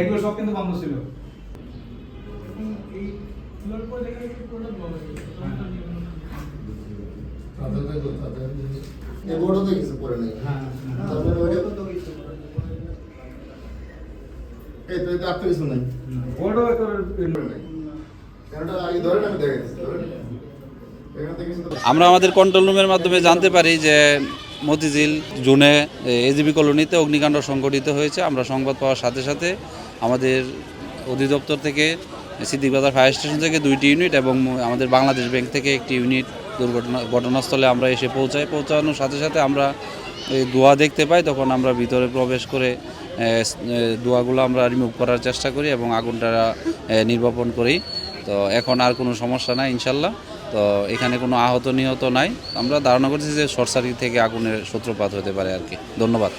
এগুলো সব কিন্তু বন্ধ ছিল। আমরা আমাদের কন্ট্রোল রুমের মাধ্যমে জানতে পারি যে মতিঝিল জোনে এজিবি কলোনিতে অগ্নিকাণ্ড সংঘটিত হয়েছে। আমরা সংবাদ পাওয়ার সাথে সাথে আমাদের অধিদপ্তর থেকে সিদ্দিক বাজার ফায়ার স্টেশন থেকে 2টি ইউনিট এবং আমাদের বাংলাদেশ ব্যাংক থেকে একটি ইউনিট ঘটনাস্থলে আমরা এসে পৌঁছানোর সাথে সাথে আমরা এই ধোঁয়া দেখতে পাই। তখন আমরা ভিতরে প্রবেশ করে ধোঁয়াগুলো আমরা রিমুভ করার চেষ্টা করি এবং আগুনটা নির্বাপন করি। তো এখন আর কোনো সমস্যা নাই ইনশাল্লাহ। তো এখানে কোনো আহত নিহত নাই। আমরা ধারণা করছি যে শর্ট সার্কিট থেকে আগুনের সূত্রপাত হতে পারে আর কি। ধন্যবাদ।